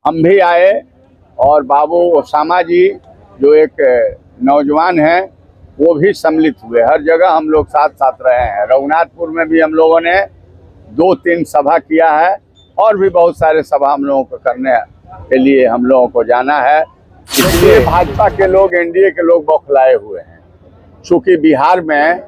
हम भी आए और बाबू ओसामा जी जो एक नौजवान हैं वो भी सम्मिलित हुए। हर जगह हम लोग साथ साथ रहे हैं। रघुनाथपुर में भी हम लोगों ने 2-3 सभा किया है और भी बहुत सारे सभा हम लोगों को करने के लिए हम लोगों को जाना है। इसलिए भाजपा के लोग, एनडीए के लोग बौखलाए हुए हैं। चूँकि बिहार में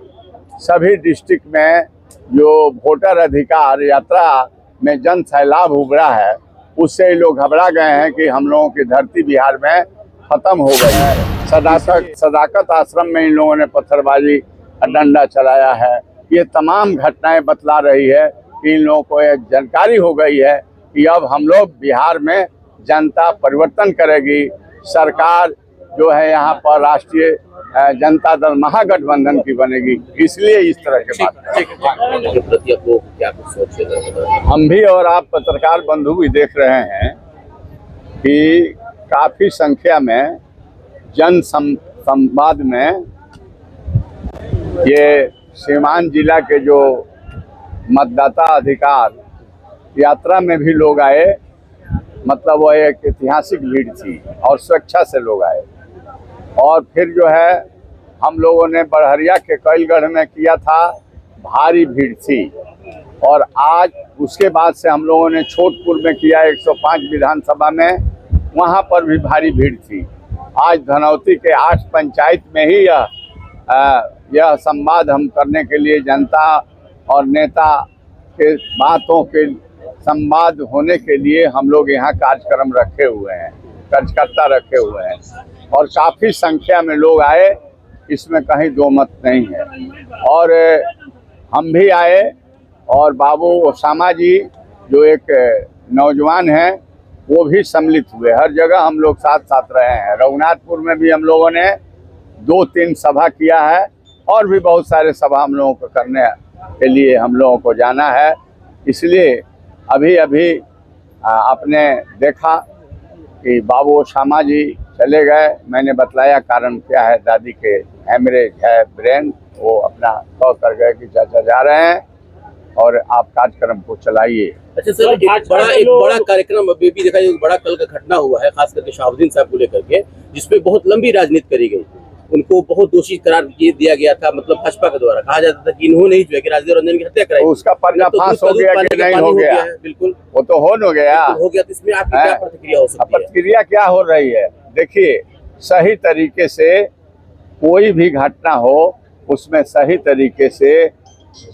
सभी डिस्ट्रिक्ट में जो वोटर अधिकार यात्रा में जन सैलाब उभरा है, उससे लोग घबरा गए हैं कि हम लोगों की धरती बिहार में खत्म हो गई है। सदाकत आश्रम में इन लोगों ने पत्थरबाजी डंडा चलाया है। ये तमाम घटनाएं बतला रही है कि इन लोगों को यह जानकारी हो गई है कि अब हम लोग बिहार में जनता परिवर्तन करेगी। सरकार जो है यहाँ पर राष्ट्रीय जनता दल महागठबंधन की बनेगी। इसलिए इस तरह के बात हम भी और आप पत्रकार बंधु भी देख रहे हैं कि काफी संख्या में जन संवाद में ये सीवान जिला के जो मतदाता अधिकार यात्रा में भी लोग आए। मतलब वो एक ऐतिहासिक भीड़ थी और स्वेच्छा से लोग आए। और फिर जो है हम लोगों ने बड़हरिया के कैलगढ़ में किया था, भारी भीड़ थी। और आज उसके बाद से हम लोगों ने छोटपुर में किया 105 विधानसभा में, वहाँ पर भी भारी भीड़ थी। आज धनौती के 8 पंचायत में ही यह संवाद हम करने के लिए जनता और नेता के बातों के संवाद होने के लिए हम लोग यहाँ कार्यक्रम रखे हुए हैं, कार्यकर्ता रखे हुए हैं। और काफ़ी संख्या में लोग आए, इसमें कहीं दो मत नहीं है। और हम भी आए और बाबू ओसामा जी जो एक नौजवान हैं वो भी सम्मिलित हुए। हर जगह हम लोग साथ साथ रहे हैं। रघुनाथपुर में भी हम लोगों ने 2-3 सभा किया है और भी बहुत सारे सभा हम लोगों को करने के लिए हम लोगों को जाना है। इसलिए अभी आपने देखा कि बाबू ओसामा जी चले गए। मैंने बतलाया कारण क्या है। दादी के हेमरेज है, ब्रेन, वो अपना तय कर गए कि चाचा जा रहे हैं और आप कार्यक्रम को चलाइए। अच्छा सर, एक बड़ा कार्यक्रम अभी भी देखा, एक बड़ा कल का घटना हुआ है, खास करके शहाबुद्दीन साहब को लेकर के, जिसपे बहुत लंबी राजनीति करी गई। उनको बहुत दोषी करार दिया गया था, मतलब भाजपा के द्वारा कहा जाता था कि इन्होंने ही जो है कि राजदेव रंजन की हत्या कराई। तो उसका पर्दाफाश हो गया कि नहीं हो गया? बिल्कुल वो तो हो गया। हो गया। तो इसमें आपकी क्या प्रतिक्रिया हो सकती है? प्रतिक्रिया क्या हो रही है? देखिए, सही तरीके से कोई भी घटना हो उसमें सही तरीके से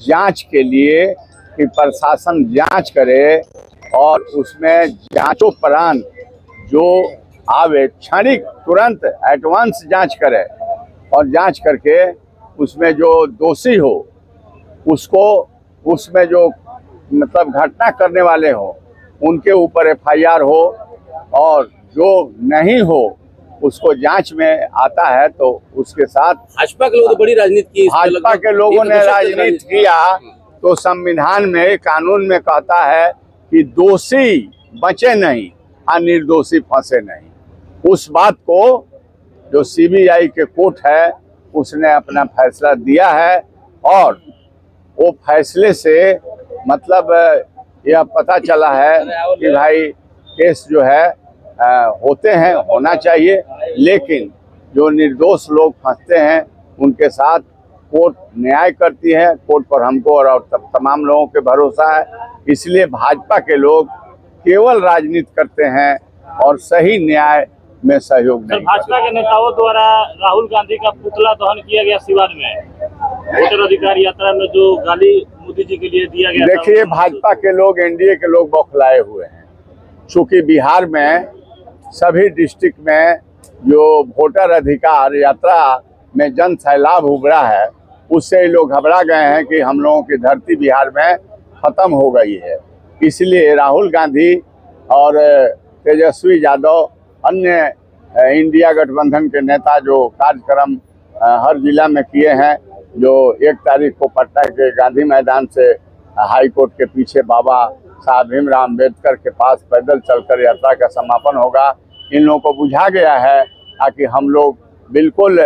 जांच के लिए कि प्रशासन जांच करे और उसमें जांचोपरांत जो आवे क्षणिक तुरंत एडवांस जांच करे और जांच करके उसमें जो दोषी हो उसको, उसमें जो मतलब घटना करने वाले हो उनके ऊपर एफआईआर हो, और जो नहीं हो उसको जांच में आता है तो उसके साथ। भाजपा के लोग तो बड़ी राजनीति की, भाजपा के लोगों ने राजनीति किया तो संविधान में, कानून में कहता है कि दोषी बचे नहीं और निर्दोषी फंसे नहीं। उस बात को जो सीबीआई के कोर्ट है उसने अपना फैसला दिया है और वो फैसले से मतलब यह पता चला है कि भाई केस जो है होते हैं, होना चाहिए, लेकिन जो निर्दोष लोग फंसते हैं उनके साथ कोर्ट न्याय करती है। कोर्ट पर हमको और तमाम लोगों के भरोसा है। इसलिए भाजपा के लोग केवल राजनीति करते हैं और सही न्याय में सहयोग नहीं। भाजपा के नेताओं द्वारा राहुल गांधी का पुतला दहन किया गया सिवान में, वोटर अधिकार यात्रा में जो गाली मोदी जी के लिए दिया गया। देखिए, भाजपा के लोग, एनडीए के लोग बौखलाए हुए हैं। चूँकि बिहार में सभी डिस्ट्रिक्ट में जो वोटर अधिकार यात्रा में जन सैलाब उभरा है, उससे लोग घबरा गए हैं कि हम लोगों की धरती बिहार में खत्म हो गई है। इसलिए राहुल गांधी और तेजस्वी यादव, अन्य इंडिया गठबंधन के नेता जो कार्यक्रम हर जिला में किए हैं, जो 1 तारीख को पटना के गांधी मैदान से हाई कोर्ट के पीछे बाबा साहब भीमराव अम्बेडकर के पास पैदल चलकर यात्रा का समापन होगा। इन लोगों को बुझा गया है कि हम लोग बिल्कुल,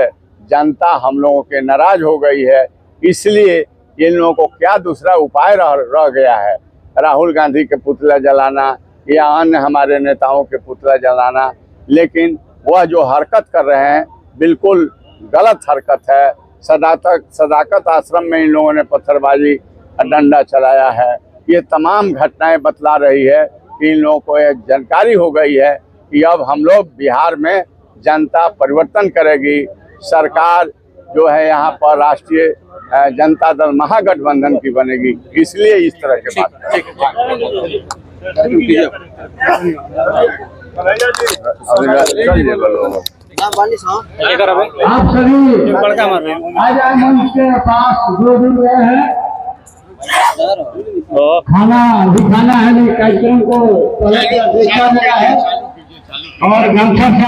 जनता हम लोगों के नाराज हो गई है। इसलिए इन लोगों को क्या दूसरा उपाय रह गया है? राहुल गांधी के पुतला जलाना या अन्य हमारे नेताओं के पुतला जलाना, लेकिन वह जो हरकत कर रहे हैं बिल्कुल गलत हरकत है। सदाकत आश्रम में इन लोगों ने पत्थरबाजी डंडा चलाया है। ये तमाम घटनाएं बतला रही है कि इन लोगों को यह जानकारी हो गई है कि अब हम लोग बिहार में जनता परिवर्तन करेगी। सरकार जो है यहाँ पर राष्ट्रीय जनता दल महागठबंधन की बनेगी, इसलिए इस तरह के बात आप सभी आज मंच के पास जो भी गए हैं खाना दिखाना है, कार्यक्रम को देखा गया है और गमछा